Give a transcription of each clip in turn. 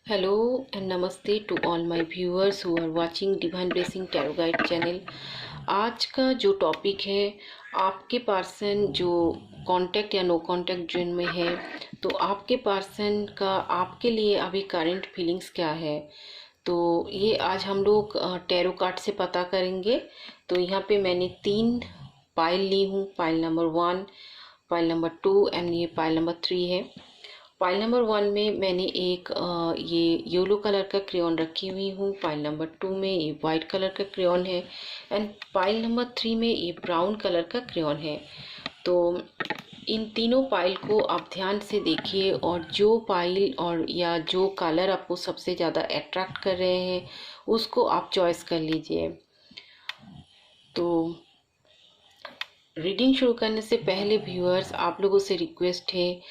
Hello and namaste to all my viewers who are watching Divine Blessing Tarot Guide channel. आज का जो topic है, आपके person जो कांटेक्ट या नो कांटेक्ट जोन में है, तो आपके पर्सन का आपके लिए अभी करंट फीलिंग्स क्या है, तो ये आज हम लोग टैरो कार्ड से पता करेंगे। तो यहाँ पे मैंने 3 पाइल ली हूँ, pile number 1, pile number 2 and ये पाइल नंबर 3 है। पाइल नंबर 1 में मैंने एक ये येलो कलर का क्रेयॉन रखी हुई हूँ, पाइल नंबर 2 में ये वाइट कलर का क्रेयॉन है एंड पाइल नंबर 3 में ये ब्राउन कलर का क्रेयॉन है। तो इन तीनों पाइल को आप ध्यान से देखिए और जो पाइल और या जो कलर आपको सबसे ज़्यादा अट्रैक्ट कर रहे हैं उसको आप चॉइस कर लीजिए। तो रीडिंग शुरू करने से पहले व्यूअर्स, आप लोगों से रिक्वेस्ट है,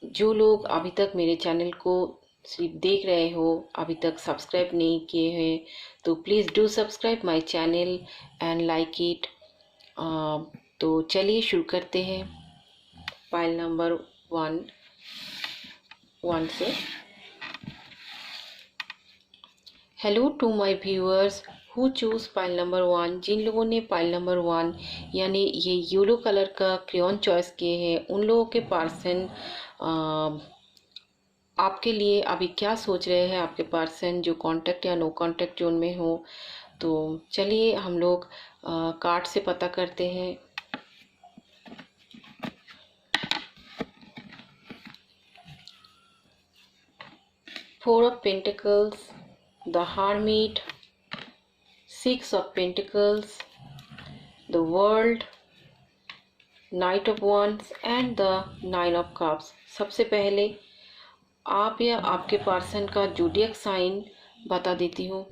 जो लोग अभी तक मेरे चैनल को सिर्फ देख रहे हो, अभी तक सब्सक्राइब नहीं किए हैं, तो please do subscribe my channel and like it. तो चलिए शुरू करते हैं पाइल नंबर 1 से। Hello to my viewers who choose pile number 1। जिन लोगों ने पाइल नंबर 1 यानी ये येलो कलर का क्रेयॉन चॉइस किए हैं, उन लोगों के पर्सन आपके लिए अभी क्या सोच रहे हैं, आपके पर्सन जो कांटेक्ट या नो कांटेक्ट जोन में हो। तो चलिए हम लोग कार्ड से पता करते हैं। Four of pentacles, the hermit, 6 of pentacles, the world, night of wands and the 9 of cups. सबसे पहले आप या आपके पर्सन का ज़ोडिएक साइन बता देती हूँ।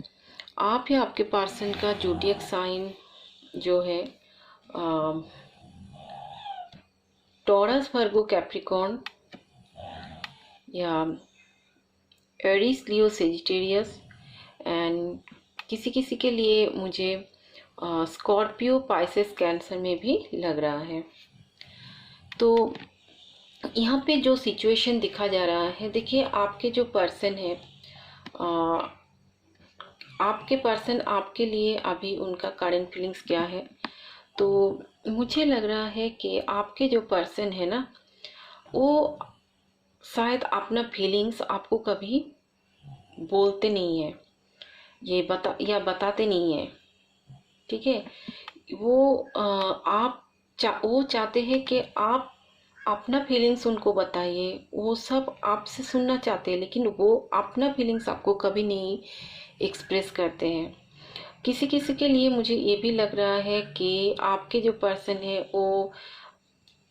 आप या आपके पर्सन का ज़ोडिएक साइन जो है टॉरस, वर्गो, कैप्रिकॉर्न या एरीज, लियो, सेजिटेरियस एंड किसी किसी के लिए मुझे स्कॉर्पियो, पाइसेस, कैंसर में भी लग रहा है। तो यहाँ पे जो सिचुएशन दिखा जा रहा है, देखिए आपके जो पर्सन है, आपके पर्सन आपके लिए अभी उनका करंट फीलिंग्स क्या है। तो मुझे लग रहा है कि आपके जो पर्सन है ना, वो शायद अपना फीलिंग्स आपको कभी बोलते नहीं है, ये बताते नहीं है। ठीक है, वो वो चाहते हैं कि आप अपना फीलिंग्स उनको बताइए, वो सब आपसे सुनना चाहते हैं, लेकिन वो अपना फीलिंग्स आपको कभी नहीं एक्सप्रेस करते हैं। किसी किसी के लिए मुझे ये भी लग रहा है कि आपके जो पर्सन है वो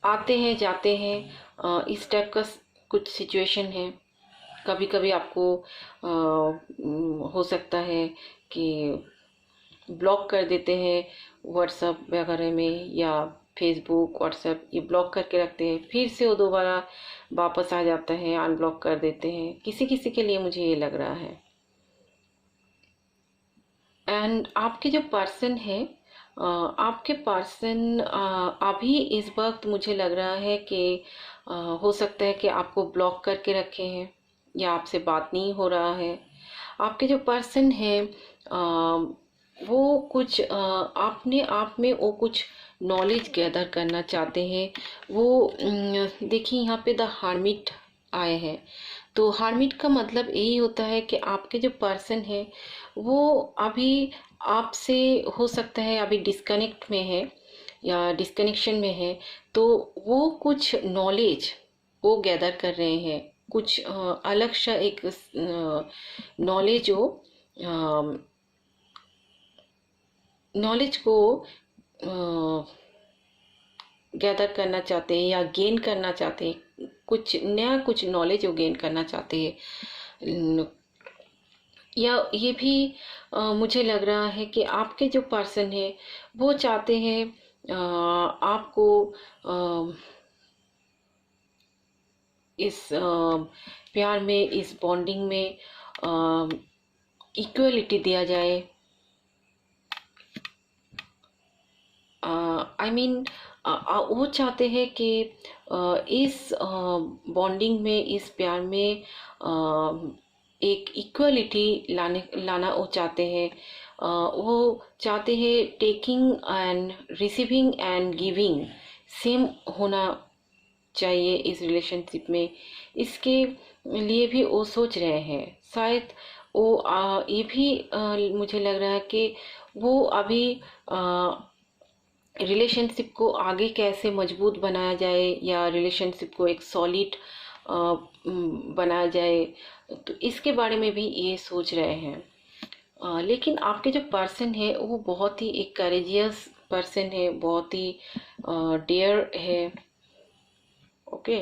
आते हैं जाते हैं, इस टाइप का कुछ सिचुएशन है। कभी कभी आपको हो सकता है कि ब्लॉक कर देते हैं व्हाट्सएप वगैरह में, या फेसबुक, व्हाट्सएप ये ब्लॉक करके रखते हैं, फिर से वो दोबारा वापस आ जाता है, अनब्लॉक कर देते हैं। किसी किसी के लिए मुझे ये लग रहा है। एंड आपके जो पर्सन है, आपके पर्सन अभी इस वक्त मुझे लग रहा है कि हो सकता है कि आपको ब्लॉक करके रखे हैं या आपसे बात नहीं हो रहा है। आपके जो पर्सन है वो कुछ अपने आप में वो कुछ नॉलेज गैदर करना चाहते हैं। वो देखिए यहाँ पे द हार्मिट आए हैं, तो हार्मिट का मतलब यही होता है कि आपके जो पर्सन है वो अभी आपसे हो सकता है अभी डिस्कनेक्ट में है या डिस्कनेक्शन में है। तो वो कुछ नॉलेज वो गैदर कर रहे हैं, कुछ अलग सा एक नॉलेज वो नॉलेज को गैदर करना चाहते हैं या गेन करना चाहते हैं, कुछ नया कुछ नॉलेज वो गेन करना चाहते हैं। या ये भी मुझे लग रहा है कि आपके जो पर्सन है वो चाहते हैं आपको इस प्यार में, इस बॉन्डिंग में इक्वलिटी दिया जाए। आई मीन वो चाहते हैं कि इस बॉन्डिंग में, इस प्यार में एक इक्वलिटी लाना वो चाहते हैं। वो चाहते हैं taking and receiving end giving same होना चाहिए इस रिलेशनशिप में। इसके लिए भी वो सोच रहे हैं। शायद वो ये भी मुझे लग रहा है कि वो अभी रिलेशनशिप को आगे कैसे मजबूत बनाया जाए या रिलेशनशिप को एक सॉलिड बनाया जाए, तो इसके बारे में भी ये सोच रहे हैं। लेकिन आपके जो पर्सन है वो बहुत ही एक करेजियस पर्सन है, बहुत ही डेयर है। ओके।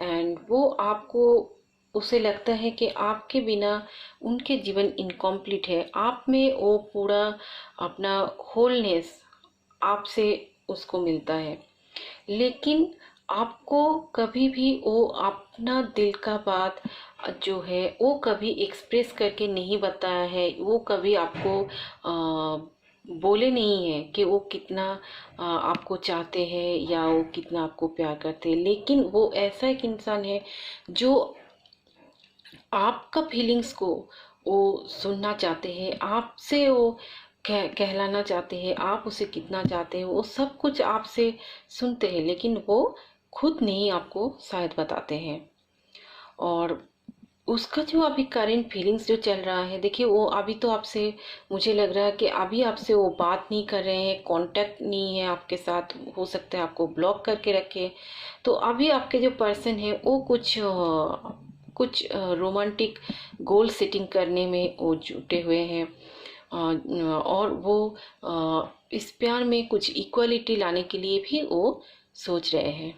एंड वो आपको, उसे लगता है कि आपके बिना उनके जीवन इनकम्प्लीट है। आप में वो पूरा अपना होलनेस आपसे उसको मिलता है। लेकिन आपको कभी भी वो अपना दिल का बात जो है वो कभी एक्सप्रेस करके नहीं बताया है। वो कभी आपको बोले नहीं है कि वो कितना आपको चाहते हैं या वो कितना आपको प्यार करते हैं। लेकिन वो ऐसा एक इंसान है जो आपका फीलिंग्स को वो सुनना चाहते हैं, आपसे वो कहलाना चाहते हैं, आप उसे कितना चाहते हैं, वो सब कुछ आपसे सुनते हैं। लेकिन वो खुद नहीं आपको शायद बताते हैं। और उसका जो अभी करेंट फीलिंग्स जो चल रहा है, देखिए वो अभी तो आपसे, मुझे लग रहा है कि अभी आपसे वो बात नहीं कर रहे हैं, कांटेक्ट नहीं है आपके साथ। हो सकता है आपको ब्लॉक करके रखे। तो अभी आपके जो पर्सन है वो कुछ रोमांटिक गोल सेटिंग करने में वो जुटे हुए हैं। और वो इस प्यार में कुछ इक्वलिटी लाने के लिए भी वो सोच रहे हैं।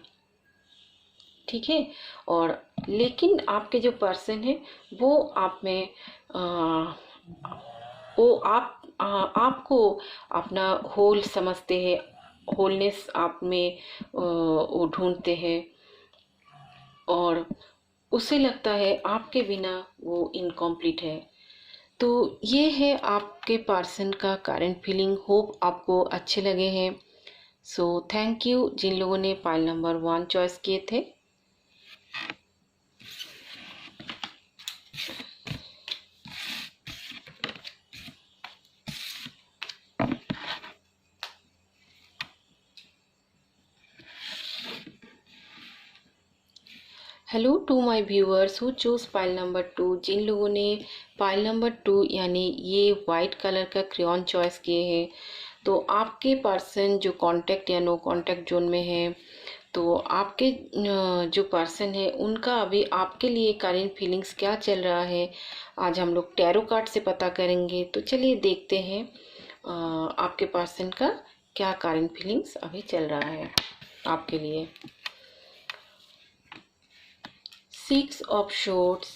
ठीक है। और लेकिन आपके जो पर्सन है वो आप में वो आपको अपना होल समझते हैं, होलनेस आप में वो ढूंढते हैं। और उसे लगता है आपके बिना वो इनकम्प्लीट है। तो ये है आपके पर्सन का करंट फीलिंग। होप आपको अच्छे लगे हैं। सो थैंक यू जिन लोगों ने पाइल नंबर 1 चॉइस किए थे। Hello to my viewers who choose pile number 2। जिन लोगों ने पाइल नंबर 2 यानी ये वाइट कलर का क्रेयॉन चॉइस किए हैं, तो आपके पर्सन जो कांटेक्ट या नो कांटेक्ट जोन में है, तो आपके जो पर्सन है उनका अभी आपके लिए करंट फीलिंग्स क्या चल रहा है, आज हम लोग टैरो कार्ड से पता करेंगे। तो चलिए देखते हैं आपके पर्सन का क्या करंट फीलिंग्स अभी चल रहा है आपके लिए। 6 of Swords,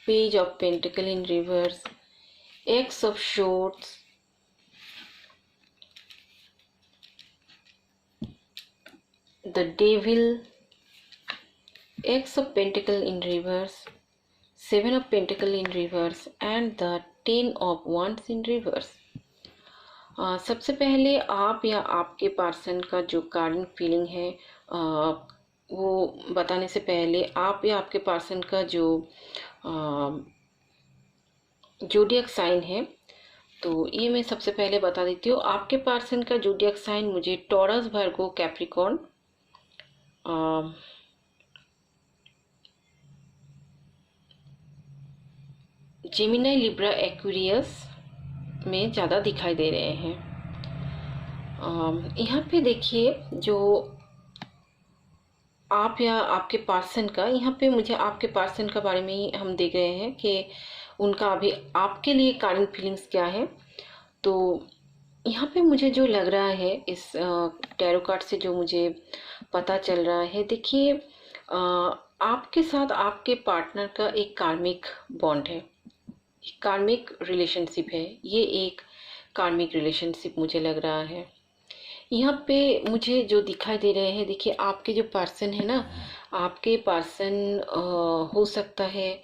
Page of Pentacle in reverse, X of Swords, the Devil, X of Pentacle in reverse, 7 of Pentacle in reverse and the 10 of Wands in reverse। सबसे पहले आप या आपके पर्सन का जो करंट फीलिंग है वो बताने से पहले आप या आपके पर्सन का जो जोडियक साइन है, तो ये मैं सबसे पहले बता देती हूँ। आपके पर्सन का जोडियक साइन मुझे टॉरस, वर्गो, कैप्रिकॉर्न, जेमिनी, लिब्रा, एक्वेरियस में ज़्यादा दिखाई दे रहे हैं। यहाँ पे देखिए जो आप या आपके पर्सन का, यहाँ पे मुझे आपके पर्सन का बारे में ही हम देख रहे हैं कि उनका अभी आपके लिए करंट फीलिंग्स क्या है। तो यहाँ पे मुझे जो लग रहा है इस टैरो कार्ड से जो मुझे पता चल रहा है, देखिए आपके साथ आपके पार्टनर का एक कार्मिक बॉन्ड है, कार्मिक रिलेशनशिप है। ये एक कार्मिक रिलेशनशिप मुझे लग रहा है। यहाँ पे मुझे जो दिखाई दे रहे हैं, देखिए आपके जो पर्सन है ना, आपके पर्सन हो सकता है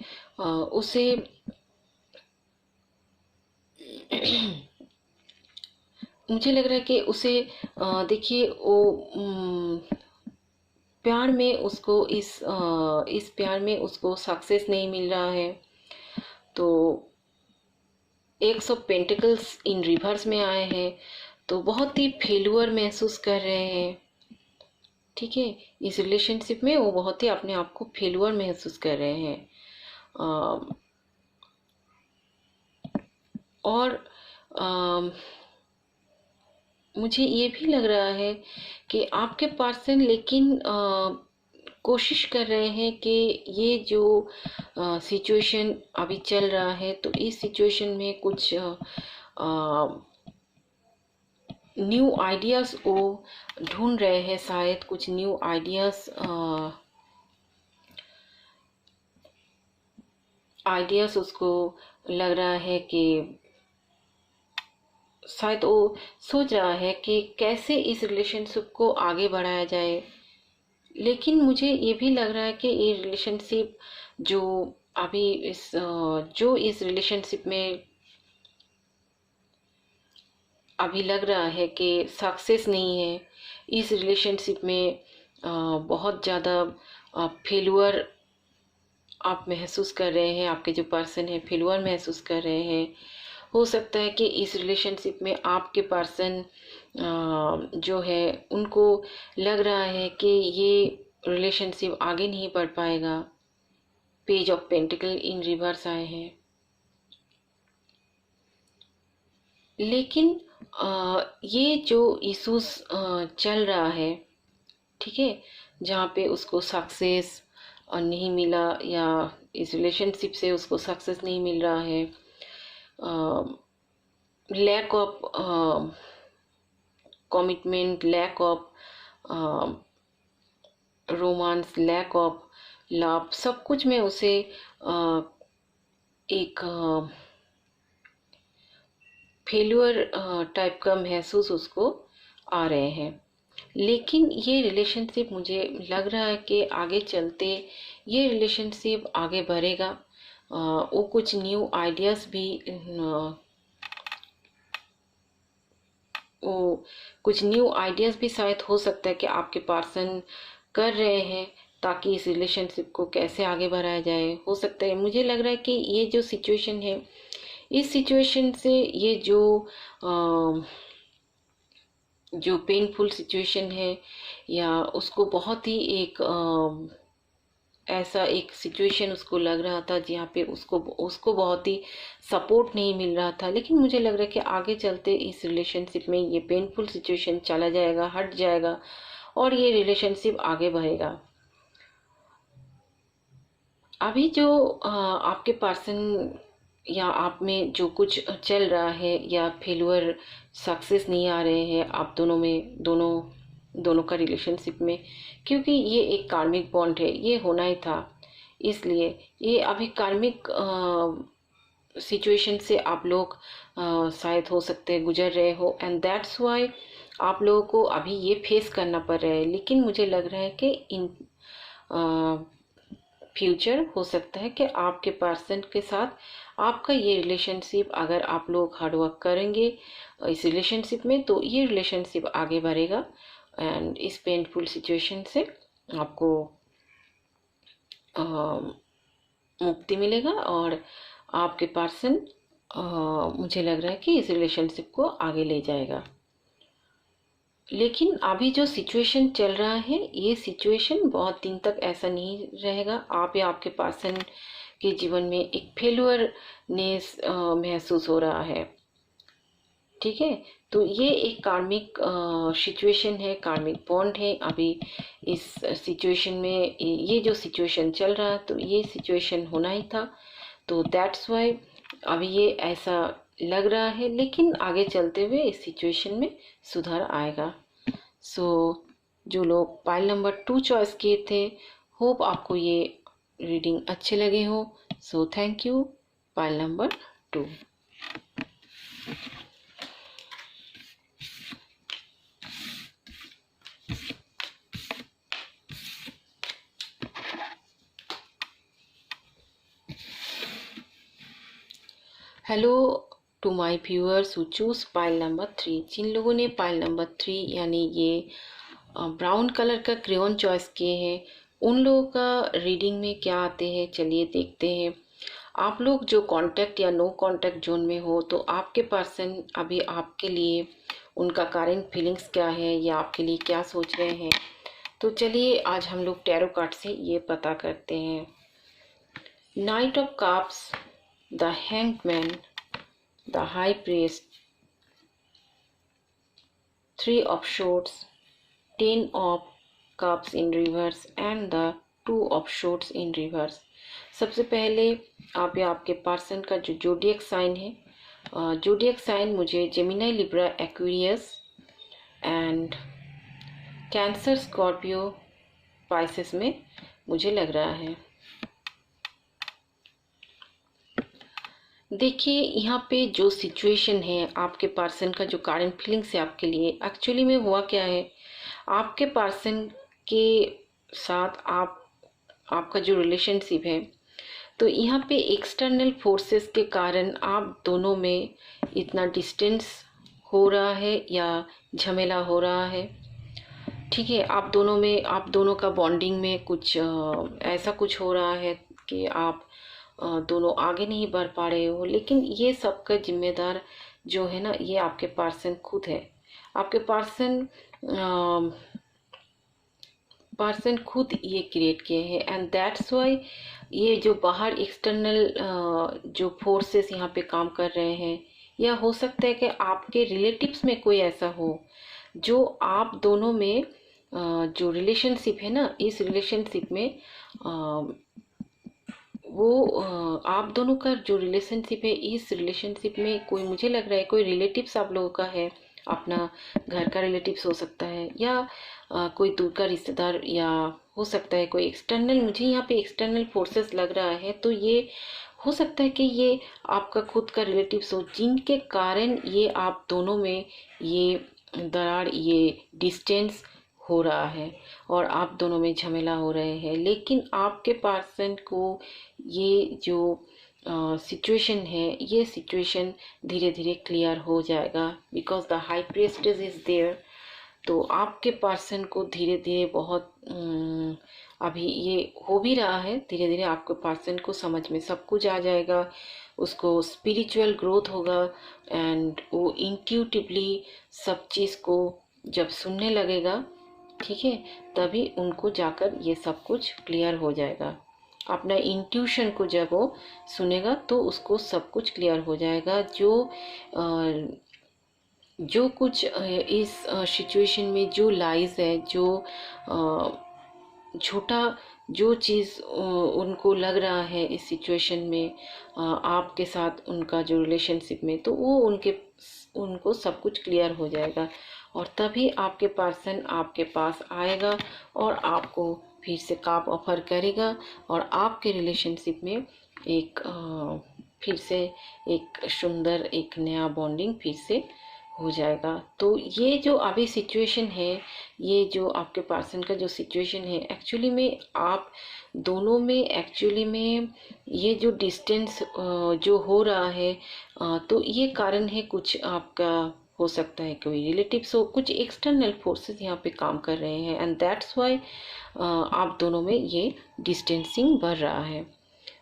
उसे मुझे लग रहा है कि उसे देखिए वो प्यार में उसको इस प्यार में उसको सक्सेस नहीं मिल रहा है। तो x of pentacles in reverse में आए हैं, तो बहुत ही फेल्यूर महसूस कर रहे हैं। ठीक है, इस रिलेशनशिप में वो बहुत ही अपने आप को फेल्यूर महसूस कर रहे हैं। और मुझे ये भी लग रहा है कि आपके पर्सन लेकिन कोशिश कर रहे हैं कि ये जो सिचुएशन अभी चल रहा है, तो इस सिचुएशन में कुछ न्यू आइडियाज़ वो ढूंढ रहे हैं। शायद कुछ न्यू आइडियाज़ उसको लग रहा है कि शायद वो सोच रहा है कि कैसे इस रिलेशनशिप को आगे बढ़ाया जाए। लेकिन मुझे ये भी लग रहा है कि ये रिलेशनशिप जो अभी जो इस रिलेशनशिप में अभी लग रहा है कि सक्सेस नहीं है, इस रिलेशनशिप में बहुत ज़्यादा फेल्यूर आप महसूस कर रहे हैं, आपके जो पर्सन है फेल्यूर महसूस कर रहे हैं। हो सकता है कि इस रिलेशनशिप में आपके पर्सन जो है उनको लग रहा है कि ये रिलेशनशिप आगे नहीं बढ़ पाएगा। Page of pentacle in reverse आए हैं। लेकिन ये जो इश्यूज चल रहा है, ठीक है, जहाँ पे उसको सक्सेस नहीं मिला या इस रिलेशनशिप से उसको सक्सेस नहीं मिल रहा है, lack of commitment, lack of romance, lack of love, सब कुछ में उसे एक फेल्यूर टाइप का महसूस उसको आ रहे हैं। लेकिन ये रिलेशनशिप मुझे लग रहा है कि आगे चलते ये रिलेशनशिप आगे बढ़ेगा। वो कुछ न्यू आइडियाज़ भी शायद हो सकता है कि आपके पर्सन कर रहे हैं ताकि इस रिलेशनशिप को कैसे आगे बढ़ाया जाए। हो सकता है, मुझे लग रहा है कि ये जो सिचुएशन है, इस सिचुएशन से ये जो पेनफुल सिचुएशन है या उसको बहुत ही एक ऐसा एक सिचुएशन उसको लग रहा था जहाँ पे उसको बहुत ही सपोर्ट नहीं मिल रहा था। लेकिन मुझे लग रहा है कि आगे चलते इस रिलेशनशिप में ये पेनफुल सिचुएशन चला जाएगा, हट जाएगा और ये रिलेशनशिप आगे बढ़ेगा। अभी जो आपके पर्सन या आप में जो कुछ चल रहा है या फेल्यूर सक्सेस नहीं आ रहे हैं आप दोनों में, दोनों का रिलेशनशिप में, क्योंकि ये एक कार्मिक बॉन्ड है, ये होना ही था। इसलिए ये अभी कार्मिक सिचुएशन से आप लोग शायद हो सकते हैं गुजर रहे हो, एंड दैट्स वाई आप लोगों को अभी ये फेस करना पड़ रहा है। लेकिन मुझे लग रहा है कि इन फ्यूचर हो सकता है कि आपके पर्सन के साथ आपका ये रिलेशनशिप, अगर आप लोग हार्डवर्क करेंगे इस रिलेशनशिप में, तो ये रिलेशनशिप आगे बढ़ेगा एंड इस पेनफुल सिचुएशन से आपको मुक्ति मिलेगा और आपके पर्सन मुझे लग रहा है कि इस रिलेशनशिप को आगे ले जाएगा। लेकिन अभी जो सिचुएशन चल रहा है, ये सिचुएशन बहुत दिन तक ऐसा नहीं रहेगा। आप या आपके पर्सन के जीवन में एक फेल्यूरनेस महसूस हो रहा है। ठीक है, तो ये एक कार्मिक सिचुएशन है, कार्मिक बॉन्ड है। अभी इस सिचुएशन में ये जो सिचुएशन चल रहा है, तो ये सिचुएशन होना ही था। तो दैट्स वाई अभी ये ऐसा लग रहा है, लेकिन आगे चलते हुए इस सिचुएशन में सुधार आएगा। सो जो लोग पाइल नंबर 2 चॉइस किए थे, होप आपको ये रीडिंग अच्छे लगे हो। So thank you pile number 2। Hello to my viewers who choose pile number 3, जिन लोगों ने पाइल नंबर 3 यानी ये ब्राउन कलर का क्रेयॉन चॉइस किए हैं, उन लोगों का रीडिंग में क्या आते हैं चलिए देखते हैं। आप लोग जो कांटेक्ट या नो कांटेक्ट जोन में हो, तो आपके पर्सन अभी आपके लिए उनका करंट फीलिंग्स क्या है या आपके लिए क्या सोच रहे हैं, तो चलिए आज हम लोग टैरो कार्ड से ये पता करते हैं। Night of cups, the hanged man, the high priest, 3 of shorts, 10 of cups in reverse and the 2 of shorts in reverse. सबसे पहले आप या आपके पर्सन का जो जोडियक साइन है, जोडियक साइन मुझे Gemini, Libra, Aquarius and cancer, Scorpio, Pisces में मुझे लग रहा है। देखिए यहाँ पे जो सिचुएशन है, आपके पर्सन का जो करंट फीलिंग्स है आपके लिए, एक्चुअली में हुआ क्या है, आपके पर्सन के साथ आपका जो रिलेशनशिप है, तो यहाँ पे एक्सटर्नल फोर्सेस के कारण आप दोनों में इतना डिस्टेंस हो रहा है या झमेला हो रहा है। ठीक है, आप दोनों का बॉन्डिंग में कुछ ऐसा कुछ हो रहा है कि आप दोनों आगे नहीं बढ़ पा रहे हो। लेकिन ये सबका जिम्मेदार जो है ना, ये आपके पर्सन खुद है। आपके पर्सन खुद ये क्रिएट किए हैं एंड दैट्स वाई ये जो बाहर एक्सटर्नल जो फोर्सेस यहाँ पे काम कर रहे हैं, या हो सकता है कि आपके रिलेटिव्स में कोई ऐसा हो जो आप दोनों में जो रिलेशनशिप है ना, इस रिलेशनशिप में आप दोनों का जो रिलेशनशिप है, इस रिलेशनशिप में कोई, मुझे लग रहा है कोई रिलेटिव्स आप लोगों का है, अपना घर का रिलेटिव्स हो सकता है या कोई दूर का रिश्तेदार, या हो सकता है कोई एक्सटर्नल, मुझे यहाँ पे एक्सटर्नल फोर्सेस लग रहा है। तो ये हो सकता है कि ये आपका खुद का रिलेटिव्स हो, जिनके कारण ये आप दोनों में ये दरार, ये डिस्टेंस हो रहा है और आप दोनों में झमेला हो रहे हैं। लेकिन आपके पर्सन को ये जो सिचुएशन है, ये सिचुएशन धीरे धीरे क्लियर हो जाएगा, because the high priestess is there. तो आपके पर्सन को धीरे धीरे बहुत अभी ये हो भी रहा है, धीरे धीरे आपके पर्सन को समझ में सब कुछ आ जाएगा, उसको स्पिरिचुअल ग्रोथ होगा एंड वो इंट्यूटिवली सब चीज़ को जब सुनने लगेगा, ठीक है, तभी उनको जाकर ये सब कुछ क्लियर हो जाएगा। अपना इंट्यूशन को जब वो सुनेगा तो उसको सब कुछ क्लियर हो जाएगा। जो कुछ इस सिचुएशन में जो लाइज है, जो झूठा जो चीज़ उनको लग रहा है इस सिचुएशन में आपके साथ उनका जो रिलेशनशिप में, तो वो उनको सब कुछ क्लियर हो जाएगा और तभी आपके पर्सन आपके पास आएगा और आपको फिर से काम ऑफर करेगा और आपके रिलेशनशिप में एक फिर से एक सुंदर एक नया बॉन्डिंग फिर से हो जाएगा। तो ये जो अभी सिचुएशन है, ये जो आपके पर्सन का जो सिचुएशन है, एक्चुअली में आप दोनों में एक्चुअली में ये जो डिस्टेंस जो हो रहा है, तो ये कारण है कुछ आपका, हो सकता है कोई रिलेटिव्स हो, कुछ एक्सटर्नल फोर्सेस यहाँ पे काम कर रहे हैं एंड दैट्स वाई आप दोनों में ये डिस्टेंसिंग बढ़ रहा है।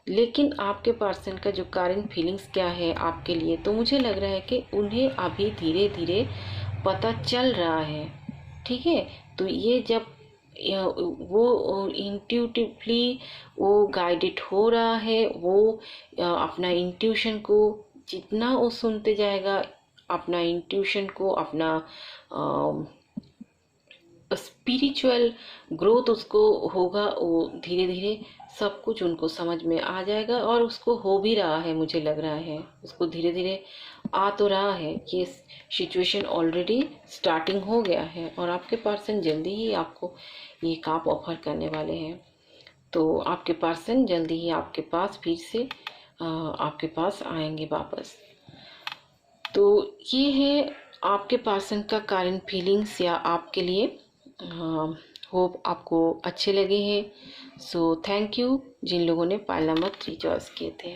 लेकिन आपके पर्सन का जो करंट फीलिंग्स क्या है आपके लिए, तो मुझे लग रहा है कि उन्हें अभी धीरे धीरे पता चल रहा है। ठीक है, तो ये जब वो इंट्यूटिवली वो गाइडेड हो रहा है, वो अपना इंट्यूशन को जितना वो सुनते जाएगा, अपना इंट्यूशन को, अपना स्पिरिचुअल ग्रोथ उसको होगा, वो धीरे धीरे सब कुछ उनको समझ में आ जाएगा और उसको हो भी रहा है, मुझे लग रहा है उसको धीरे धीरे आ तो रहा है। ये सिचुएशन ऑलरेडी स्टार्टिंग हो गया है और आपके पर्सन जल्दी ही आपको ये काम ऑफर करने वाले हैं। तो आपके पर्सन जल्दी ही आपके पास फिर से आपके पास आएंगे वापस। तो ये है आपके पर्सन का करंट फीलिंग्स या आपके लिए। होप आपको अच्छे लगे हैं। सो थैंक यू जिन लोगों ने पाइल नंबर 3 चॉइस किए थे।